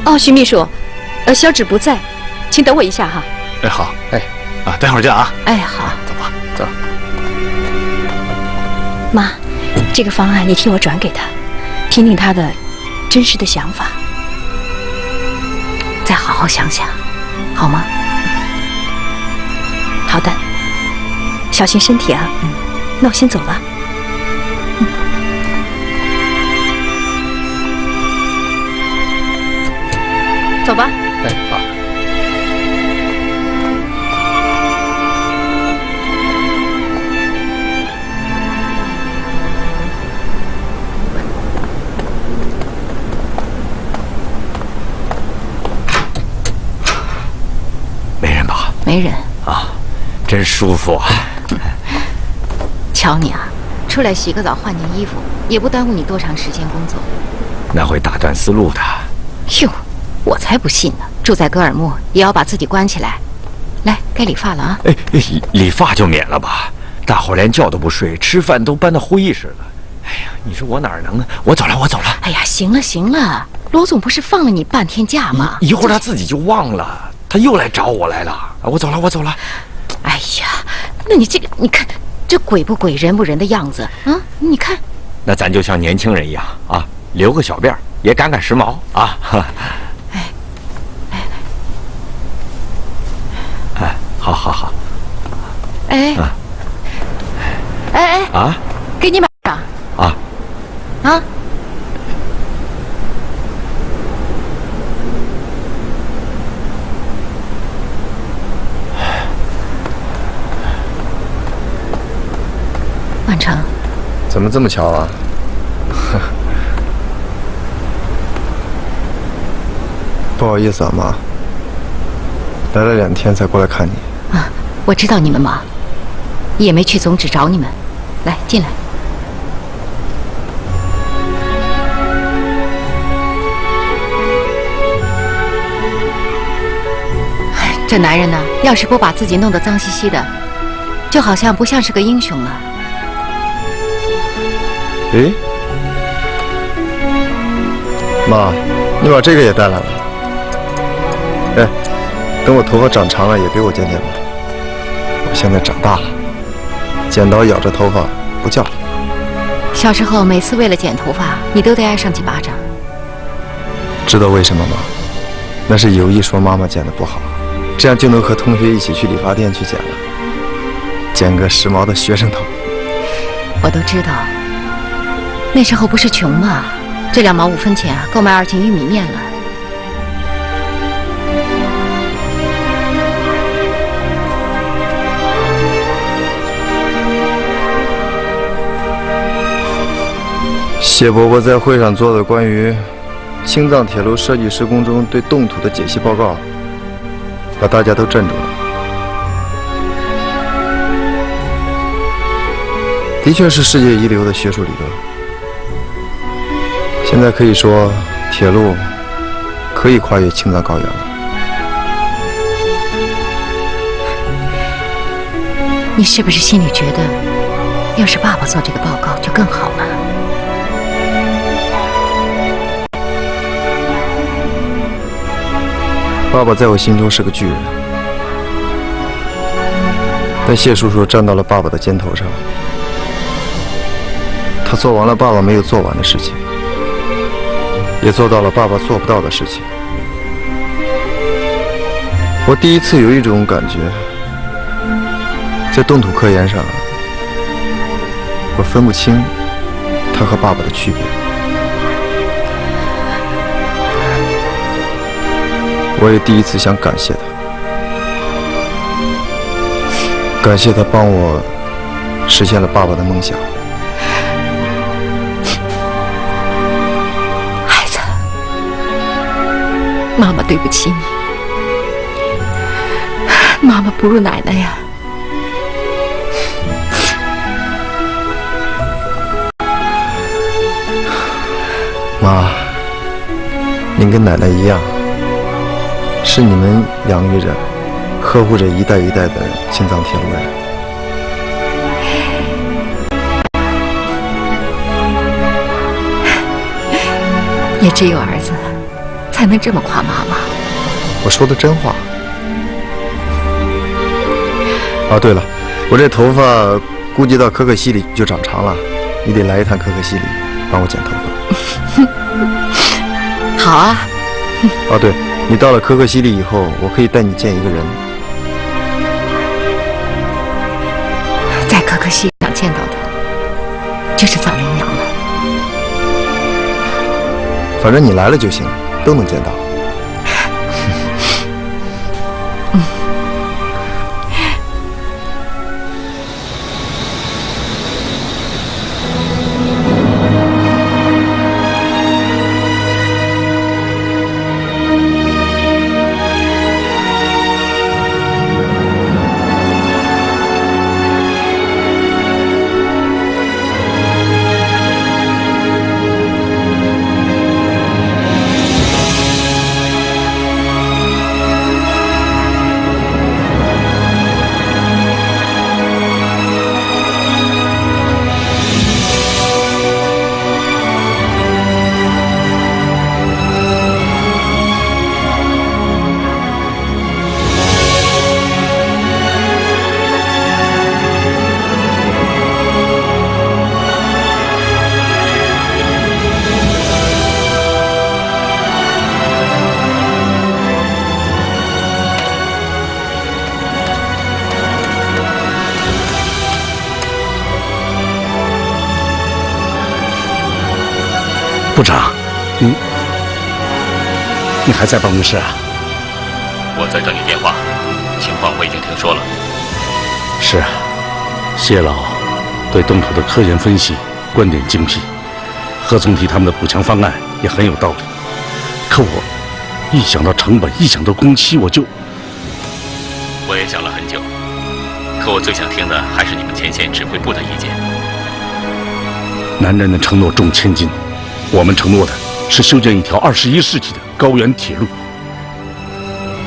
哦，徐秘书，小芷不在，请等我一下哈。哎，好，哎，啊，待会儿见啊。哎，好，走吧，走。妈，这个方案你替我转给他，听听他的真实的想法，再好好想想，好吗？好的，小心身体啊。那我先走了。走吧。哎，好。没人吧？没人啊，真舒服啊！瞧你啊，出来洗个澡，换件衣服，也不耽误你多长时间工作。那会打断思路的。哟，我才不信呢！住在格尔木也要把自己关起来。来，该理发了啊！哎，理发就免了吧，大伙连觉都不睡，吃饭都搬到会议室了。哎呀，你说我哪能呢？我走了，我走了。哎呀，行了行了，罗总不是放了你半天假吗？一会儿他自己就忘了，他又来找我来了。我走了，我走了。哎呀，那你这个，你看这鬼不鬼，人不人的样子啊！你看，那咱就像年轻人一样啊，留个小辫儿，也赶赶时髦啊！哎，好好好。哎，哎啊，给你买上啊啊！万成，怎么这么巧啊？不好意思啊，妈，来了2天才过来看你。啊，我知道你们忙，也没去总址找你们。来，进来。这男人呢，要是不把自己弄得脏兮兮的，就好像不像是个英雄了。诶，妈，你把这个也带来了。哎，等我头发长长了也给我剪剪吧。我现在长大了，剪刀咬着头发不叫了。小时候每次为了剪头发，你都得挨上几巴掌。知道为什么吗？那是有意说妈妈剪得不好，这样就能和同学一起去理发店去剪了，剪个时髦的学生头。我都知道。那时候不是穷吗？这2毛5分钱啊，够买2斤玉米面了。谢伯伯在会上做的关于青藏铁路设计施工中对冻土的解析报告，把大家都镇住了。的确是世界一流的学术理论。现在可以说，铁路可以跨越青藏高原了。你是不是心里觉得，要是爸爸做这个报告就更好了？爸爸在我心中是个巨人，但谢叔叔站到了爸爸的肩头上，他做完了爸爸没有做完的事情，也做到了爸爸做不到的事情。我第一次有一种感觉，在冻土科研上，我分不清他和爸爸的区别。我也第一次想感谢他，感谢他帮我实现了爸爸的梦想。孩子，妈妈对不起你，妈妈不如奶奶呀。妈，您跟奶奶一样，是你们养育着、呵护着一代一代的青藏铁路人。也只有儿子才能这么夸妈妈？我说的真话。哦，对了，我这头发估计到可可西里就长长了，你得来一趟可可西里帮我剪头发。好啊。哦，对，你到了可可西里以后，我可以带你见一个人。在可可西想见到的，就是藏羚羊了。反正你来了就行，都能见到。部长，你还在办公室啊？我在等你电话，情况我已经听说了。是啊，谢老对东土的科研分析观点精辟，何总提他们的补强方案也很有道理。可我一想到成本，一想到工期，我也想了很久，可我最想听的还是你们前线指挥部的意见。男人的承诺重千金。我们承诺的是修建一条21世纪的高原铁路。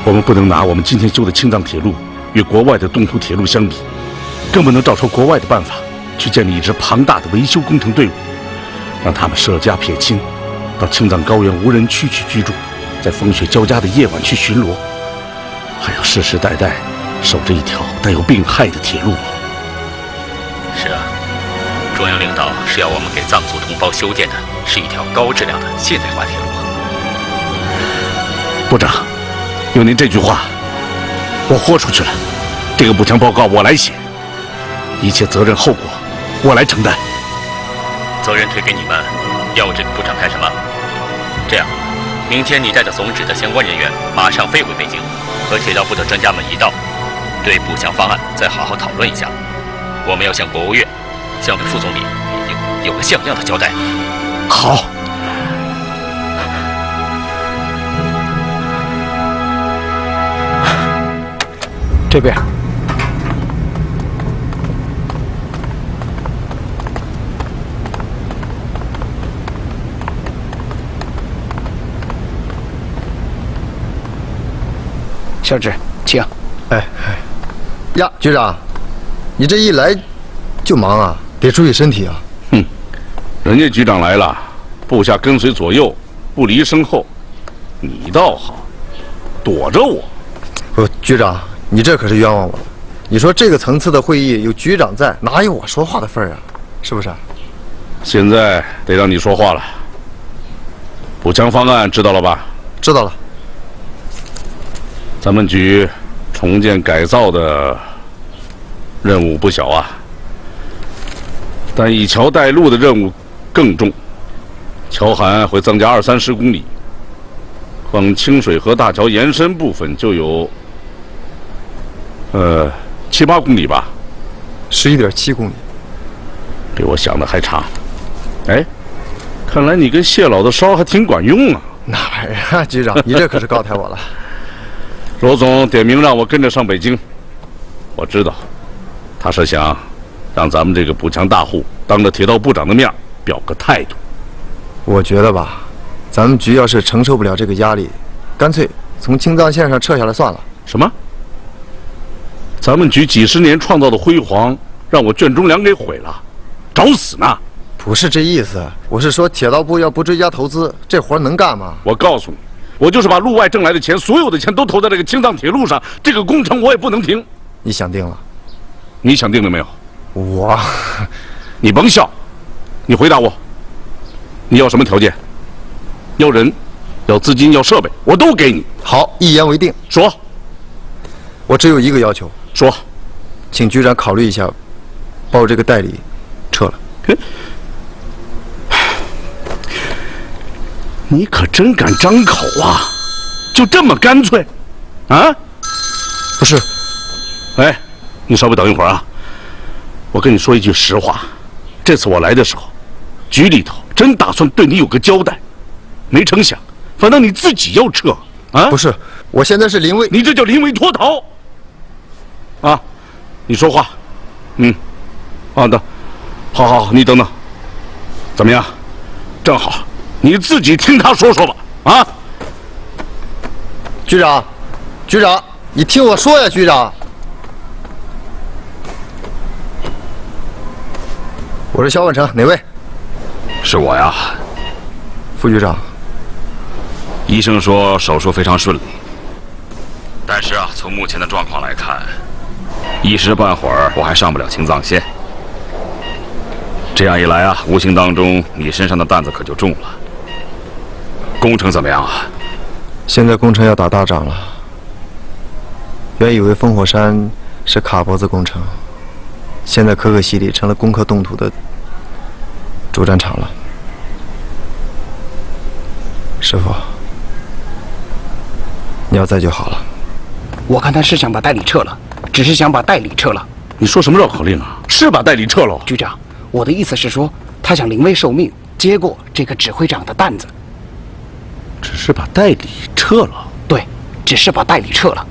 我们不能拿我们今天修的青藏铁路与国外的东土铁路相比，更不能照抄国外的办法去建立一支庞大的维修工程队伍，让他们舍家撇亲，到青藏高原无人区去居住，在风雪交加的夜晚去巡逻，还要世世代代守着一条带有病害的铁路。是啊，中央领导是要我们给藏族同胞修建的是一条高质量的现代化铁路。部长，有您这句话，我豁出去了。这个补强报告我来写，一切责任后果我来承担。责任推给你们，要我这个部长干什么？这样，明天你带着总指的相关人员马上飞回北京，和铁道部的专家们一道，对补强方案再好好讨论一下。我们要向国务院、向对副总理有个像样的交代。好。这边。小指，请。哎，呀，局长，你这一来就忙啊，得注意身体啊。哼，人家局长来了，部下跟随左右，不离身后。你倒好，躲着我。不，局长，你这可是冤枉我了。你说这个层次的会议有局长在，哪有我说话的份儿啊？是不是？现在得让你说话了。补强方案知道了吧？知道了。咱们局重建改造的任务不小啊，但以桥带路的任务更重。桥涵会增加20-30公里，光清水河大桥延伸部分就有7-8公里吧，11.7公里，比我想的还长。哎，看来你跟谢老的烧还挺管用啊。哪儿啊，局长，你这可是高抬我了。罗总点名让我跟着上北京，我知道，他是想让咱们这个补强大户当着铁道部长的面表个态度。我觉得吧，咱们局要是承受不了这个压力，干脆从青藏线上撤下来算了。什么？咱们局几十年创造的辉煌，让我卷忠良给毁了，找死呢？不是这意思，我是说铁道部要不追加投资，这活能干吗？我告诉你，我就是把路外挣来的钱，所有的钱都投在这个青藏铁路上，这个工程我也不能停。你想定了？你想定了没有？我，你甭笑，你回答我，你要什么条件？要人，要资金，要设备，我都给你。好，一言为定。说，我只有一个要求。说，请局长考虑一下，把我这个代理撤了。你可真敢张口啊！就这么干脆？啊？不是。哎，你稍微等一会儿啊！我跟你说一句实话，这次我来的时候，局里头真打算对你有个交代，没成想，反倒你自己要撤啊！不是，我现在是临危，你这叫临危脱逃啊！你说话，好的，好，你等等，怎么样？正好，你自己听他说说吧，啊！局长，你听我说呀，局长。我是肖万成，哪位？是我呀。副局长。医生说手术非常顺利，但是啊，从目前的状况来看，一时半会儿我还上不了青藏线。这样一来啊，无形当中你身上的担子可就重了。工程怎么样啊？现在工程要打大仗了。原以为烽火山是卡脖子工程，现在可可西里成了攻克冻土的主战场了。师傅，你要在就好了。我看他是想把代理撤了，只是想把代理撤了。你说什么绕口令啊？是把代理撤了？局长，我的意思是说，他想临危受命，接过这个指挥长的担子。只是把代理撤了？对，只是把代理撤了。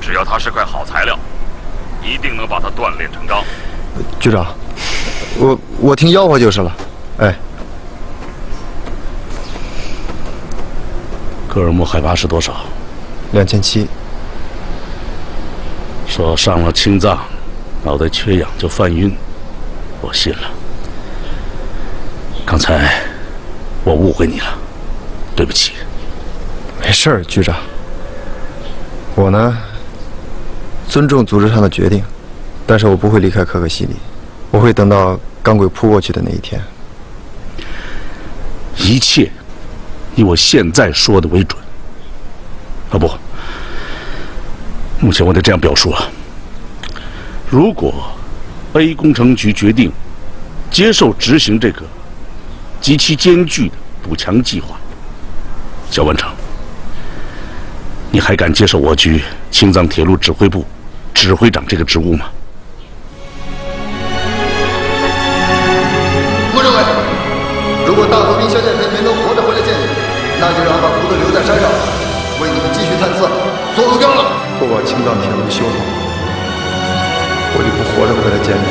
只要他是块好材料，一定能把他锻炼成钢。局长，我听吆喝就是了。哎，戈尔木海拔是多少？2700。说上了青藏，脑袋缺氧就犯晕，我信了。刚才我误会你了，对不起。没事儿，局长。我呢，尊重组织上的决定，但是我不会离开可可西里，我会等到钢轨铺过去的那一天。一切以我现在说的为准。啊不，目前我得这样表述啊。如果 A 工程局决定接受执行这个极其艰巨的补强计划，肖万成，你还敢接受我局青藏铁路指挥部指挥长这个职务吗？顾政委，如果大和滨肖建飞没能活着回来见你，那就让他把骨头留在山上，为你们继续探测做目标了。不把青藏铁路修好，我就不活着回来见你。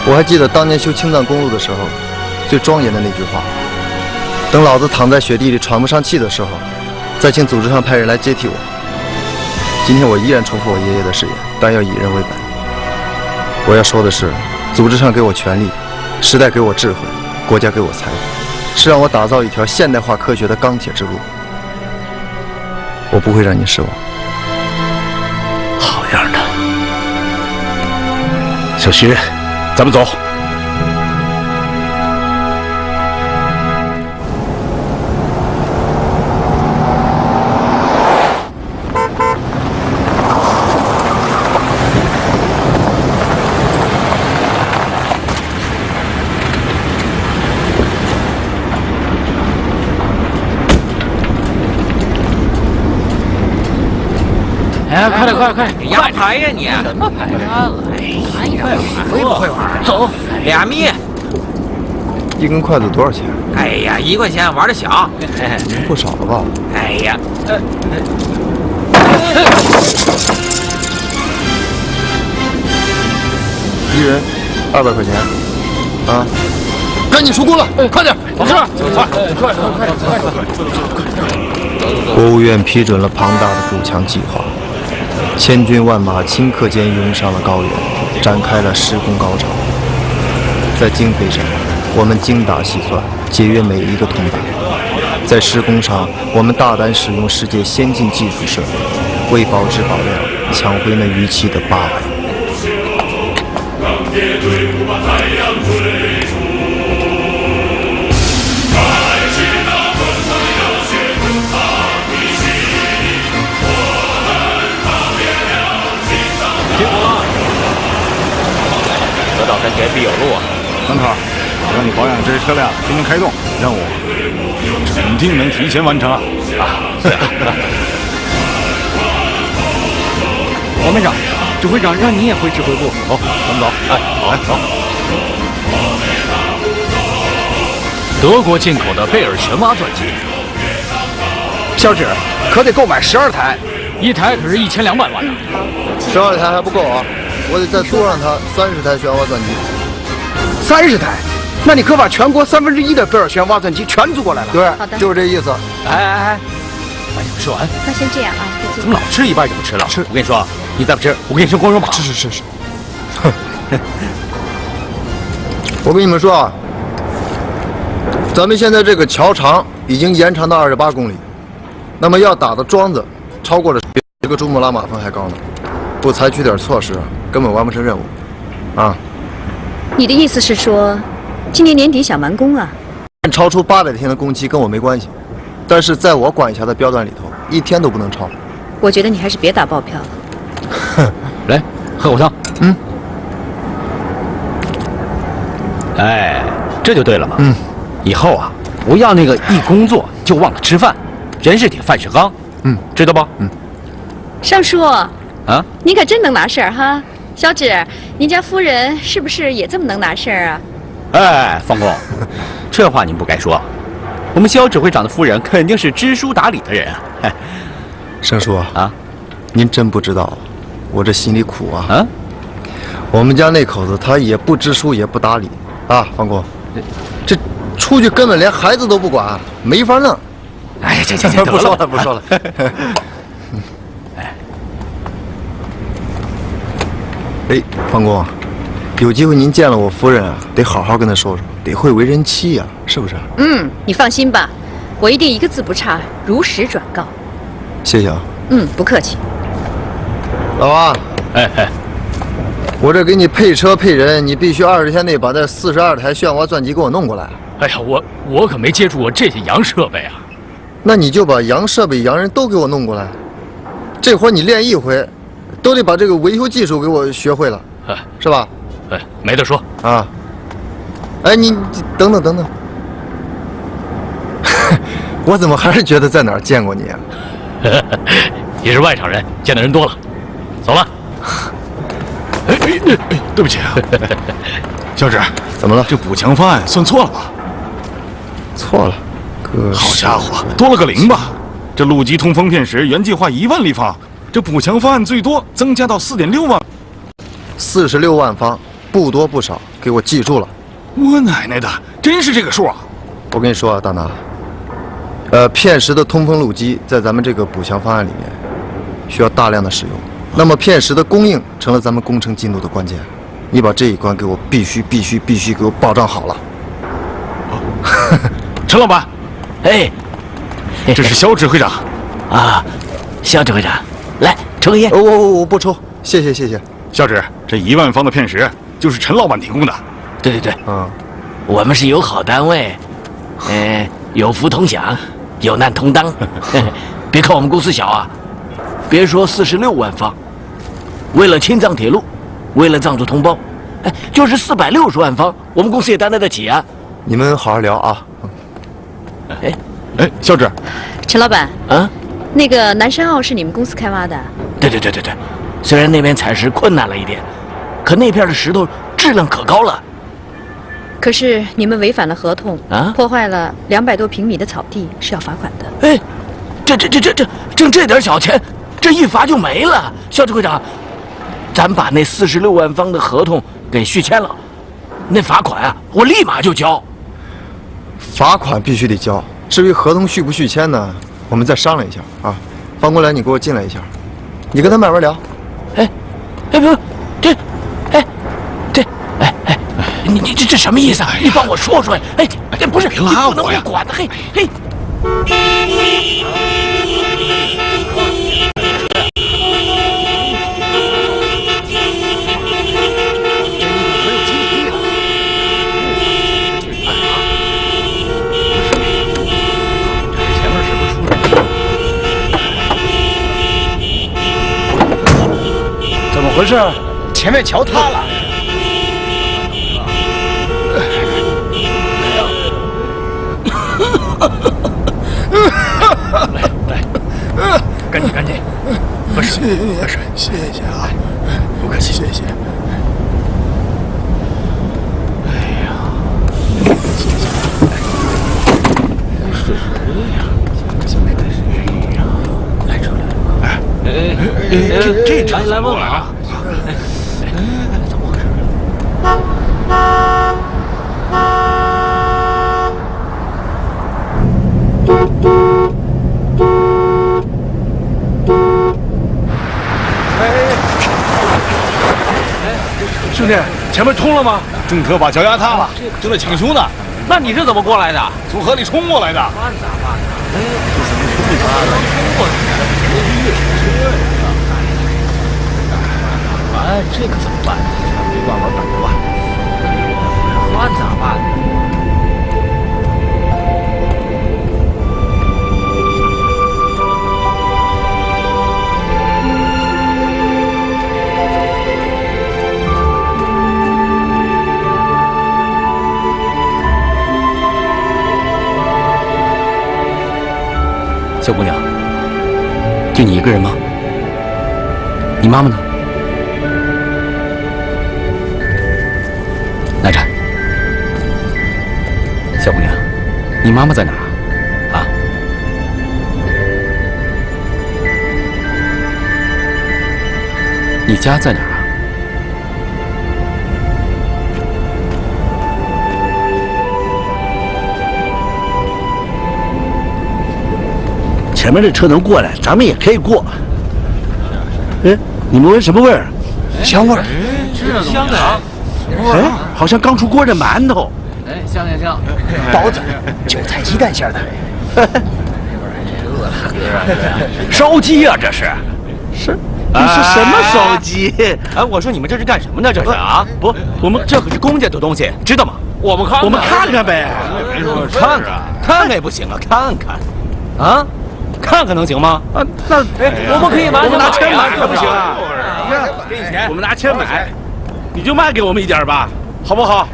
我还记得当年修青藏公路的时候，最庄严的那句话：等老子躺在雪地里喘不上气的时候，再请组织上派人来接替我。今天我依然重复我爷爷的誓言，但要以人为本。我要说的是，组织上给我权力，时代给我智慧，国家给我财富，是让我打造一条现代化科学的钢铁之路。我不会让你失望。好样的，小徐，咱们走。哎，快点，快点！压牌呀你！什么牌啊？哎呀，会不会玩？走，2米。一根筷子多少钱？哎呀，1块钱，玩的小。不少了吧？哎呀，一人200块钱，啊！赶紧出工了，快点！老师，快！国务院批准了庞大的补强计划，千军万马顷刻间涌上了高原，展开了施工高潮。在经费上，我们精打细算，节约每一个铜板；在施工上，我们大胆使用世界先进技术设备，为保质保量，抢回那逾期的800亿。钢铁队伍把太阳追逐，还是那奔腾热血滚烫的心，我们踏遍了青藏辛苦了，得道山前必有路啊！三头，我让你保养这些车辆，今天开动，任务肯定能提前完成啊！是啊。王班长，指挥长让你也回指挥部。走，咱们走。哎，好，走。德国进口的贝尔全挖钻机，小指可得购买12台，一台可是1200万呢。12台还不够啊，我得再多让他30台旋挖钻机。30台，那你可把全国1/3的贝尔旋挖钻机全租过来了。对，好的就是这意思。哎，把你们吃完。那先这样啊，再见。怎么老吃一半就不吃了？我跟你说，你再不吃，我给你生光荣榜。是。哼，我跟你们说啊，咱们现在这个桥长已经延长到28公里，那么要打的桩子超过了这个珠穆朗玛峰还高呢。不采取点措施，根本完不成任务。啊，你的意思是说，今年年底想完工啊？超出800天的工期跟我没关系，但是在我管辖的标段里头，1天都不能超。我觉得你还是别打包票了。来，喝口汤。哎，这就对了嘛。以后啊，不要那个一工作就忘了吃饭，人是铁，饭是钢。知道不？尚书啊，你可真能拿事儿哈。小芷，您家夫人是不是也这么能拿事儿啊？哎，方公，这话您不该说。我们肖指挥长的夫人肯定是知书达理的人啊。盛叔啊，您真不知道，我这心里苦啊。啊，我们家那口子他也不知书也不达理啊，方公，这出去根本连孩子都不管，没法弄。哎呀，行，不说了，不说了。哎，方公，有机会您见了我夫人啊，得好好跟她说说，得会为人妻呀，是不是？你放心吧，我一定一个字不差，如实转告。谢谢啊。不客气。老王，哎，我这给你配车配人，你必须20天内把这42台漩涡钻机给我弄过来。哎呀，我可没接触过这些洋设备啊。那你就把洋设备、洋人都给我弄过来。这活你练一回，都得把这个维修技术给我学会了，是吧？哎，没得说啊。哎，你等等，我怎么还是觉得在哪儿见过你啊？你是外场人，见的人多了。走了。哎，对不起啊，小芷，怎么了？这补强方案算错了吧？错了，哥。好家伙，多了个0吧？这陆基通风片时原计划1万立方，这补强方案最多增加到4.6万。46万方，不多不少，给我记住了。我奶奶的，真是这个数啊！我跟你说啊，大拿，片石的通风路基在咱们这个补强方案里面需要大量的使用，那么片石的供应成了咱们工程进度的关键。你把这一关给我必须给我保障好了。陈老板，哎，这是肖指挥长啊，肖指挥长，来抽根烟。我不抽，谢谢。肖指，这1万方的片石就是陈老板提供的。对，我们是友好单位，有福同享，有难同当。别看我们公司小啊，别说46万方，为了青藏铁路，为了藏族同胞，就是460万方，我们公司也担待得起啊。你们好好聊啊。哎，肖指，陈老板啊，那个南山坳是你们公司开挖的？对，虽然那边采石困难了一点，可那片的石头质量可高了。可是你们违反了合同啊，破坏了200多平米的草地，是要罚款的。哎，这挣这点小钱，这一罚就没了。肖指挥长，咱把那46万方的合同给续签了，那罚款啊，我立马就交。罚款必须得交，至于合同续不续签呢，我们再商量一下啊。方过来，你给我进来一下。你跟他慢慢聊。哎，不，你这什么意思啊？你帮我说说呀！哎，这不是别拉我呀！你不能不管的，嘿。怎么回事？前面桥塌了。来，赶紧，喝水，谢谢啊，不客气，谢谢。这来问我啊！怎么回事？兄弟，前面通了吗？郑车把桥压塌了，正在抢修呢。那你是怎么过来的？从河里冲过来的。那咋办呢？哎，这可怎么办？别慢慢等着吧。饭咋办呢？小姑娘，就你一个人吗？你妈妈呢？南禅，小姑娘，你妈妈在哪儿啊？你家在哪儿啊？前面的车能过来，咱们也可以过。哎，你们闻什么味儿？香味儿。这香的啊！哎，好像刚出锅的馒头。哎，香。包子，韭菜鸡蛋馅的。烧鸡呀，这是。是？你是什么烧鸡？哎，我说你们这是干什么呢？这是啊？不，我们这可是公家的东西，知道吗？我们看呗。看看也不行啊，看看，啊，看看能行吗？啊，那我们可以我们拿钱买，这不行啊？给你钱，我们拿钱买，你就卖给我们一点吧，好不好？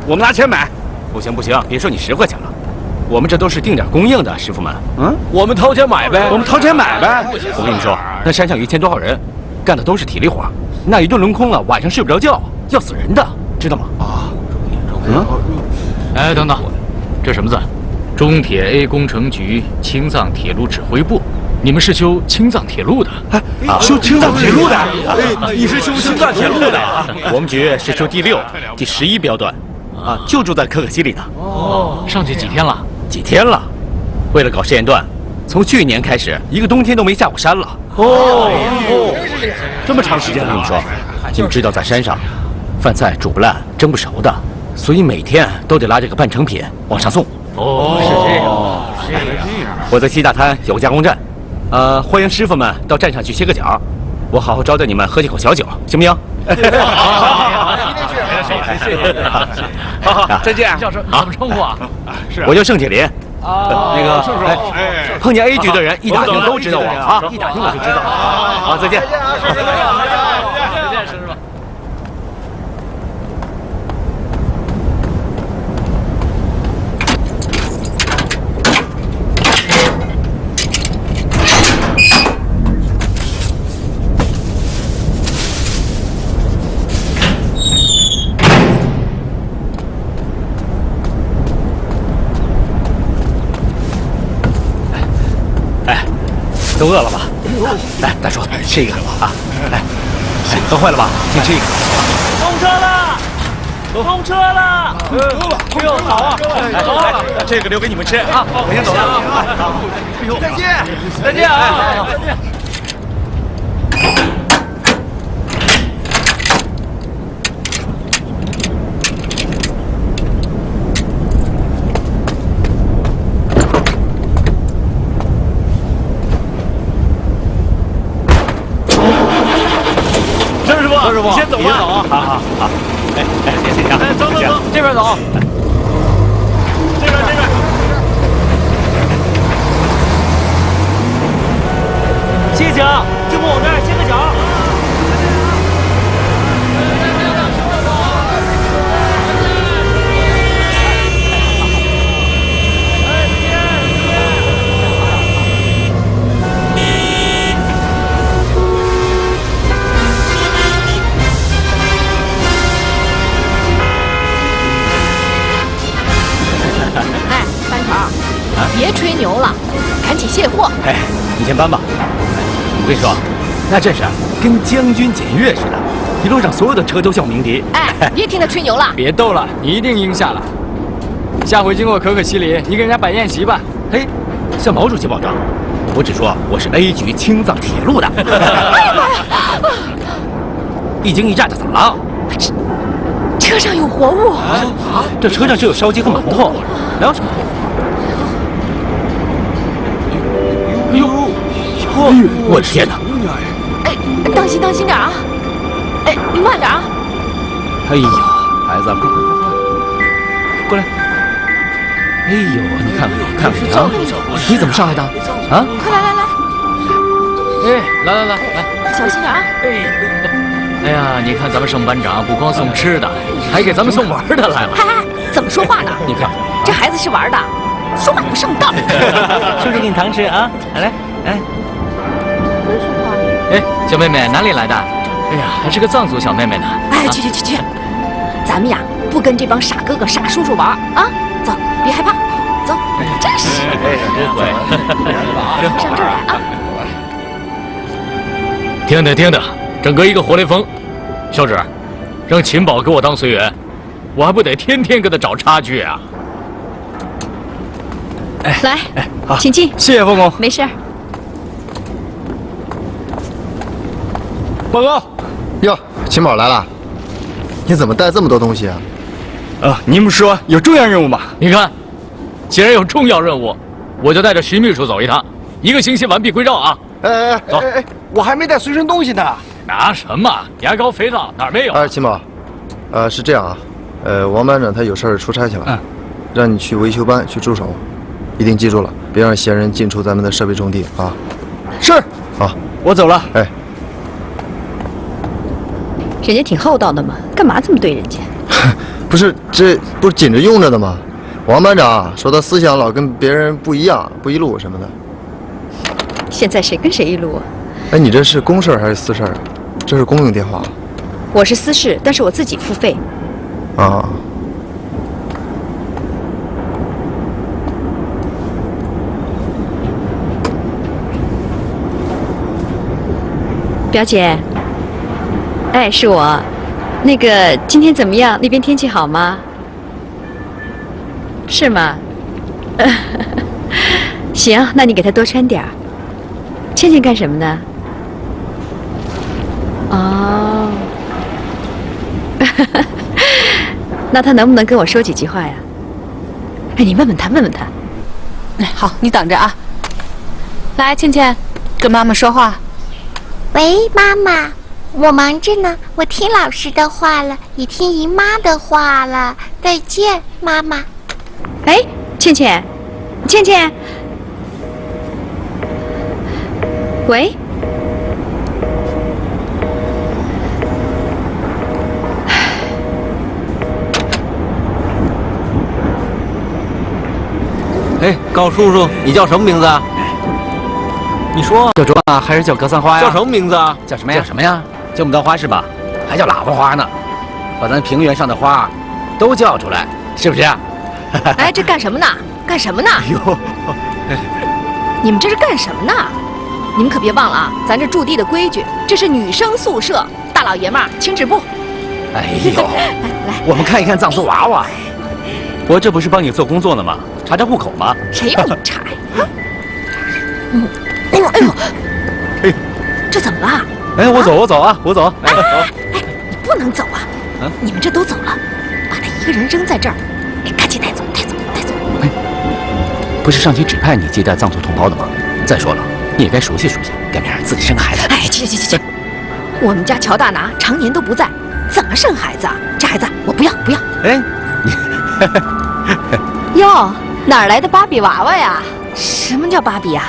我们拿钱买。不行，别说你10块钱了，我们这都是定点供应的，师傅们。嗯，我们掏钱买呗。我们掏钱买呗。我跟你说，那山上有1000多号人，干的都是体力活，那一顿轮空了，晚上睡不着觉，要死人的，知道吗？啊，哎，等等，这什么字？中铁 A 工程局青藏铁路指挥部，你们是修青藏铁路的？哎，修青藏铁路的？你是修青藏铁路的？我们局是修第6、第11标段，啊，就住在可可西里呢。哦，上去几天了？几天了？为了搞实验段，从去年开始，一个冬天都没下过山了。这么长时间了。我跟你说，你们知道在山上，饭菜煮不烂、蒸不熟的，所以每天都得拉这个半成品往上送。哦，是这样。我在西大滩有个加工站，欢迎师傅们到站上去歇个脚，我好好招待你们喝几口小酒，行不行？好，再见。叫什么称呼啊？我叫盛铁林。那个，碰见 A 局的人一打听都知道我啊，一打听我就知道。好，再见。再见，师傅。都饿了吧？来，大叔，吃一个啊！来，都坏了吧？先吃一个。通车了！通车了！哎呦，好啊！来，这个留给你们吃啊！我先走了。再见，再见啊！再见。周师傅，你先走吧。好好好。哎，谢谢啊。走，这边走。这边。歇脚，就往我这儿歇个脚。哎，班长，别吹牛了，赶紧卸货。哎，你先搬吧。我跟你说，那阵势跟将军检阅似的，一路上所有的车都像鸣笛。哎，别听他吹牛了。别逗了，你一定赢下了。下回经过可可西里，你给人家摆宴席吧。嘿，向毛主席保证，我只说我是 A 局青藏铁路的。哎呀妈呀！一惊一乍的怎么了？车上有活物。啊，这车上只有烧鸡和馒头，哪有什么活物？哎呦，我的天哪！哎，当心点啊！哎，你慢点啊！哎呦，孩子，快，过来！哎呦，你看看你啊，你怎么上来的？啊？快来！哎，来，小心点啊！哎呀，你看咱们盛班长不光送吃的，还给咱们送玩的来了。嗨，怎么说话呢？你看，这孩子是玩的，说话不上当。叔叔给你糖吃啊！来，真是话。哎，小妹妹哪里来的？哎呀，还是个藏族小妹妹呢。哎，去！咱们呀，不跟这帮傻哥哥、傻叔叔玩啊！走，别害怕，走。真是。哎，真会。上这儿来啊！听着，整个一个活雷锋。小指，让秦宝给我当随员，我还不得天天跟他找差距啊！来，好，请进。谢谢凤公。没事儿。报告。哟，秦宝来了，你怎么带这么多东西啊？你们说有重要任务吗？你看，既然有重要任务，我就带着徐秘书走一趟，1个星期完璧归赵啊！走，我还没带随身东西呢。拿什么？牙膏、肥皂哪儿没有？哎，秦宝，是这样啊，王班长他有事儿出差去了，让你去维修班去驻守，一定记住了，别让闲人进出咱们的设备重地啊。是。好，我走了。哎，人家挺厚道的嘛，干嘛这么对人家？不是，这不是紧着用着的吗？王班长说他思想老跟别人不一样，不一路什么的。现在谁跟谁一路啊？哎，你这是公事还是私事啊？这是公用电话。我是私事，但是我自己付费。啊。表姐，哎，是我。那个今天怎么样？那边天气好吗？是吗？行，那你给他多穿点儿。倩倩干什么呢？哦，那他能不能跟我说几句话呀？哎，你问问他。好，你等着啊。来，倩倩，跟妈妈说话。喂，妈妈，我忙着呢，我听老师的话了，也听姨妈的话了。再见，妈妈。哎，倩倩，喂。哎，高叔叔，你叫什么名字啊？你说叫卓啊，还是叫格桑花呀？叫什么名字啊？叫什么呀？叫什么呀？叫牡丹花是吧？还叫喇叭花呢，把咱平原上的花都叫出来，是不是？哎，这干什么呢？干什么呢？哎呦，你们这是干什么呢？你们可别忘了啊，咱这驻地的规矩，这是女生宿舍，大老爷们儿请止步。哎呦，来，我们看一看藏族娃娃。我这不是帮你做工作呢吗？查查户口吗？谁帮你查呀？哎呦，这怎么了？哎，我走啊，我走。哎，你不能走啊！你们这都走了，把他一个人扔在这儿，哎，赶紧带走。哎，不是上级指派你接待藏族同胞的吗？再说了，你也该熟悉熟悉，改明儿自己生个孩子。哎，去！我们家乔大拿常年都不在，怎么生孩子啊？这孩子我不要。哎，哟，哪儿来的芭比娃娃呀？什么叫芭比啊？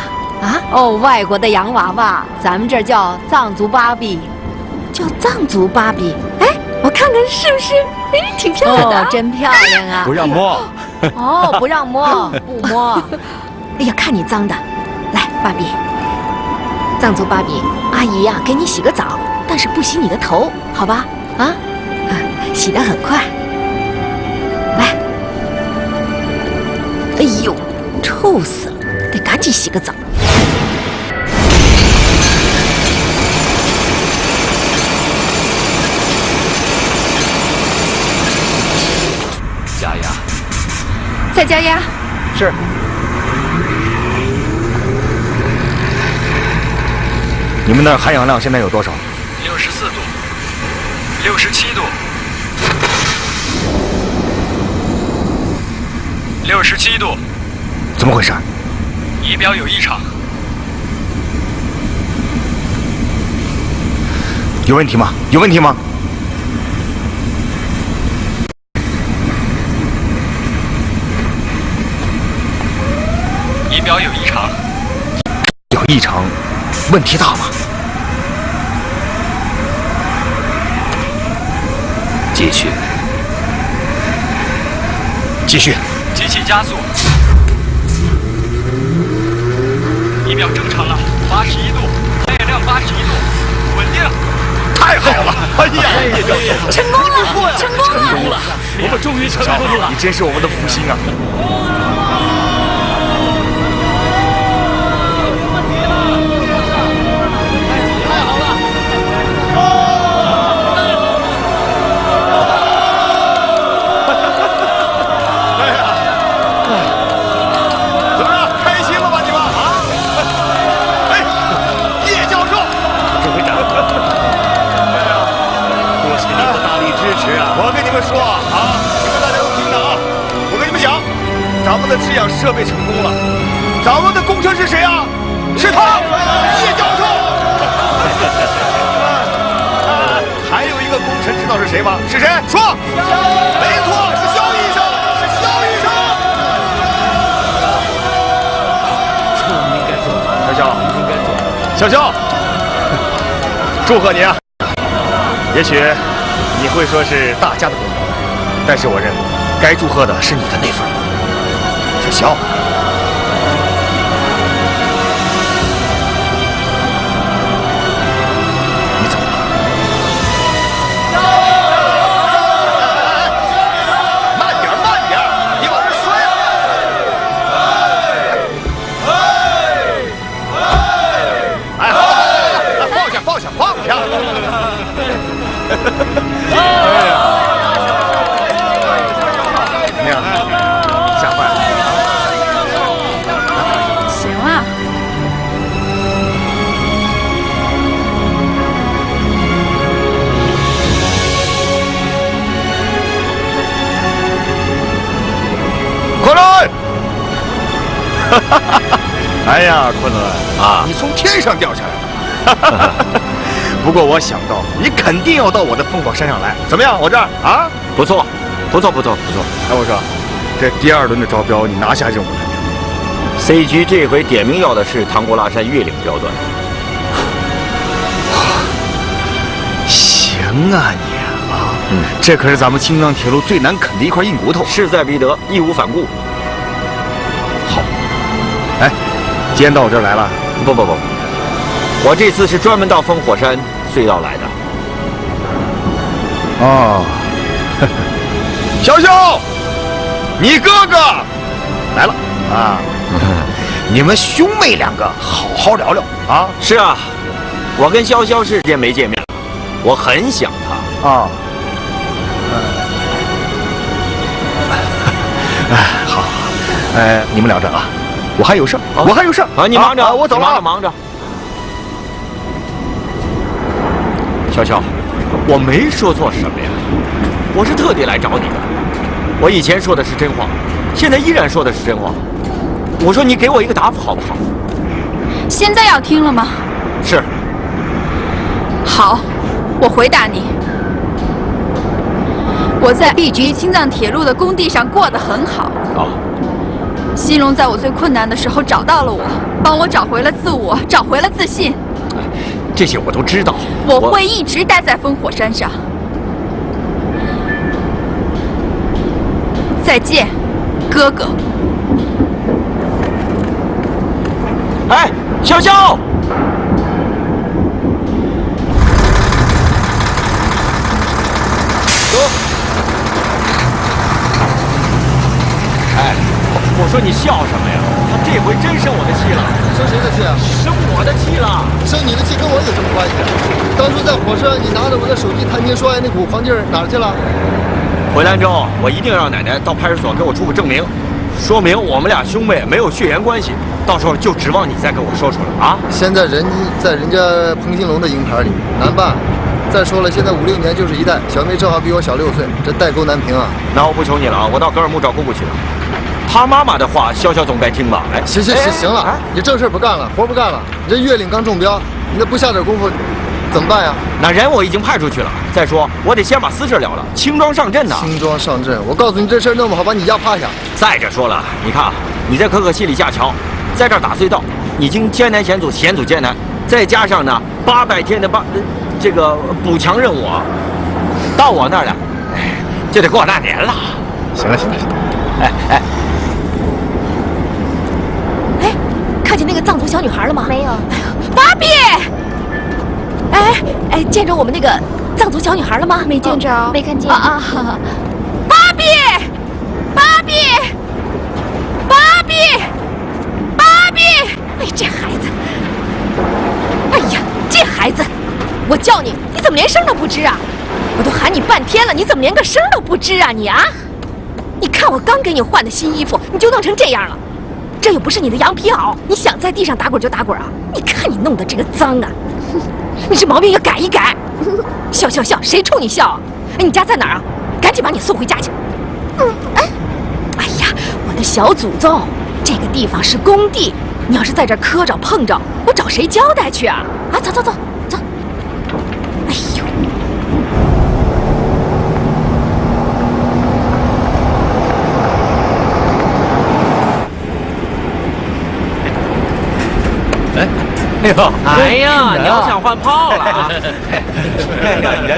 哦，外国的洋娃娃，咱们这儿叫藏族芭比。叫藏族芭比？哎，我看看是不是？哎，挺漂亮的，哦，真漂亮啊！不让摸。哦，不让摸，不摸。哎呀，看你脏的，来，芭比，藏族芭比，阿姨呀，给你洗个澡，但是不洗你的头，好吧？洗得很快。来，哎呦，臭死了，得赶紧洗个澡。加压，再加压。是。你们那含氧量现在有多少？64度，67度，67度。怎么回事？仪表有异常。有问题吗？有问题吗？仪表有异常。有异常，问题大吗？继续。继续。机器加速。仪表正常了，81度，含氧量81度，稳定。太好了！哎呀，成功了！成功了！我们终于成功了！你真是我们的福星啊！说啊，你们大家都听着啊！我跟你们讲，咱们的制氧设备成功了，咱们的工程是谁啊？是他，叶教授。还有一个工程，知道是谁吗？是谁？说。没错，是肖医生，是肖医生。这你应该做，潇潇，应该做。潇潇，祝贺你啊！也许你会说是大家的功劳，但是我认为该祝贺的是你的那份。小肖，你怎么了？慢点，慢点，你往这摔啊！哎，好，放下，放下，放下！怎么样？吓坏了？行了。昆仑！哎呀，昆仑啊，你从天上掉下来了。不过我想到你肯定要到我的凤凰山上来，怎么样？我这儿啊，不错，不错，不错，不错。哎，我说，这第2轮的招标你拿下任务了没有 ？C 局这回点名要的是唐古拉山越岭标段。行啊你啊，这可是咱们青藏铁路最难啃的一块硬骨头，势在必得，义无反顾。好，哎，既然到我这儿来了，不，我这次是专门到烽火山隧道来的。哦，潇潇，你哥哥来了啊！你们兄妹2个好好聊聊啊！是啊，我跟潇潇是间没见面了，我很想他啊。好，你们聊着啊，我还有事儿，我还有事儿啊！你忙着，我走了，忙着。潇潇，我没说错什么呀，我是特地来找你的。我以前说的是真话，现在依然说的是真话。我说你给我一个答复好不好？现在要听了吗？是。好，我回答你。我在碧菊青藏铁路的工地上过得很好。哦。西龙在我最困难的时候找到了我，帮我找回了自我，找回了自信。这些我都知道。我会一直待在烽火山上。再见，哥哥。哎，潇潇！哎，我说你笑什么呀？他这回真生我的气了。生谁的气啊？生我的气了。生你的气跟我有什么关系？当初在火车上你拿着我的手机谈情说爱那股黄劲儿哪儿去了？回兰州，我一定让奶奶到派出所给我出个证明，说明我们俩兄妹没有血缘关系。到时候就指望你再给我说出来啊！现在人在人家彭兴龙的营盘里，难办。再说了，现在5、6年就是一代，小妹正好比我小6岁，这代沟难平啊！那我不求你了啊，我到格尔木找姑姑去了。他妈妈的话，潇潇总该听吧？哎，行了，你正事不干了，活不干了，你这月领刚中标，你那不下点功夫，怎么办呀？那人我已经派出去了。再说，我得先把私事了了，轻装上阵呢。轻装上阵，我告诉你，这事儿弄不好把你压趴下。再者说了，你看啊，你在可可西里架桥，在这儿打隧道，已经艰难险阻，险阻艰难，再加上呢800天的这个补强任务啊，到我那儿来，就得过那年了。行了，哎，看见那个藏族小女孩了吗？没有。芭比，哎，见着我们那个藏族小女孩了吗？没见着，没看见。芭比，哎，这孩子，哎呀，这孩子，我叫你，你怎么连声都不吱啊？我都喊你半天了，你怎么连个声都不吱啊你啊？你看我刚给你换的新衣服，你就弄成这样了，这又不是你的羊皮袄，你想在地上打滚就打滚啊？你看你弄的这个脏啊，你这毛病要改一改。笑，谁冲你笑啊？哎，你家在哪儿啊？赶紧把你送回家去。哎呀，我的小祖宗，这个地方是工地，你要是在这儿磕着碰着，我找谁交代去啊？啊，走。哎呦！哎呀，你要想换炮了啊！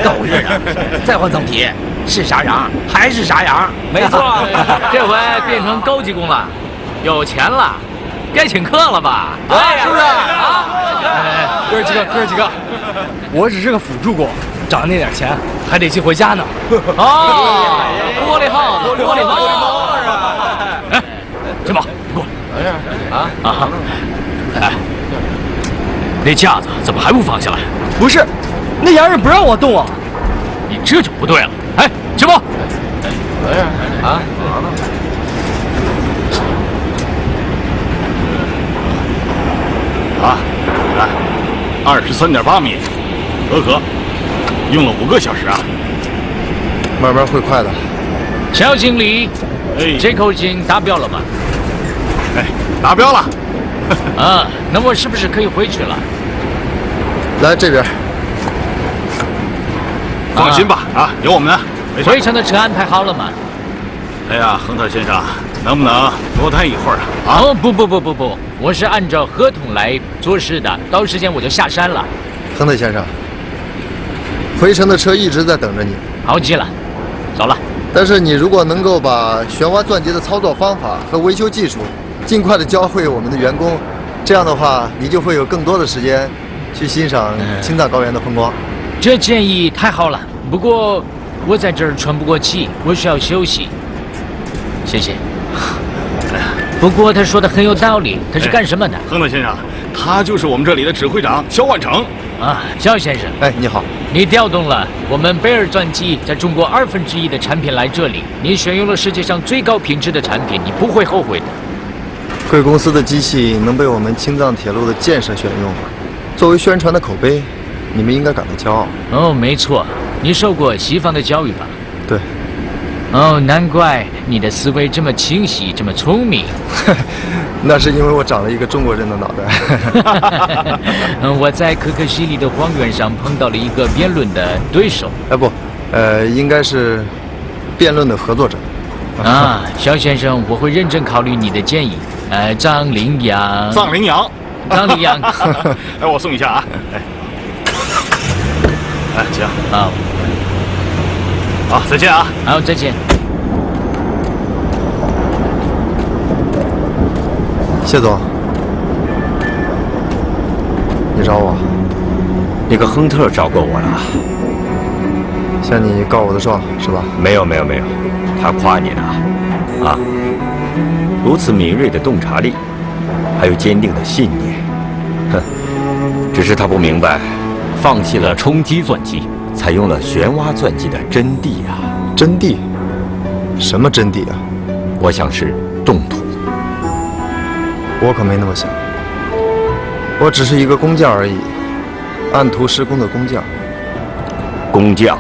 狗日的，再换赠品，是啥样还是啥样。没错，这回变成高级工了，有钱了，该请客了吧？对，是不是啊？哥儿几个，我只是个辅助工，涨那点钱还得寄回家呢。哦，玻璃号，哎，金宝，你过来。哎，那架子怎么还不放下来？不是，那洋人不让我动啊！你这就不对了。哎，金宝，来，23.8米，合，用了5个小时啊。慢慢会快的。肖经理，这口井达标了吗？哎，达标了。啊，那我是不是可以回去了？来这边。放心吧，有我们呢。回程的车安排好了吗？哎呀，亨特先生，能不能多待一会儿啊？哦，不，我是按照合同来做事的，到时间我就下山了。亨特先生，回程的车一直在等着你。好极了，走了。但是你如果能够把旋挖钻节的操作方法和维修技术尽快的教会我们的员工，这样的话，你就会有更多的时间去欣赏青藏高原的风光。这建议太好了，不过我在这儿喘不过气，我需要休息。谢谢。不过他说的很有道理，他是干什么的？亨特先生，他就是我们这里的指挥长肖万成。肖先生。哎，你好。你调动了我们贝尔钻机在中国1/2的产品来这里，你选用了世界上最高品质的产品，你不会后悔的。贵公司的机器能被我们青藏铁路的建设选用，作为宣传的口碑，你们应该感到骄傲。哦，没错，你受过西方的教育吧？对。哦，难怪你的思维这么清晰，这么聪明。那是因为我长了一个中国人的脑袋。我在可可西里的荒原上碰到了一个辩论的对手。不，应该是辩论的合作者。啊，肖先生，我会认真考虑你的建议。张羚羊。藏羚羊。张羚羊。哎，我送一下啊。哎，行。好。好，再见啊！好，再见。谢总，你找我？那个亨特找过我了，向你告我的状是吧？没有，他夸你呢。啊，如此敏锐的洞察力，还有坚定的信念。哼，只是他不明白，放弃了冲击钻机。采用了旋挖钻机的真谛啊！真谛？什么真谛啊？我想是动土。我可没那么想，我只是一个工匠而已，按图施工的工匠。工匠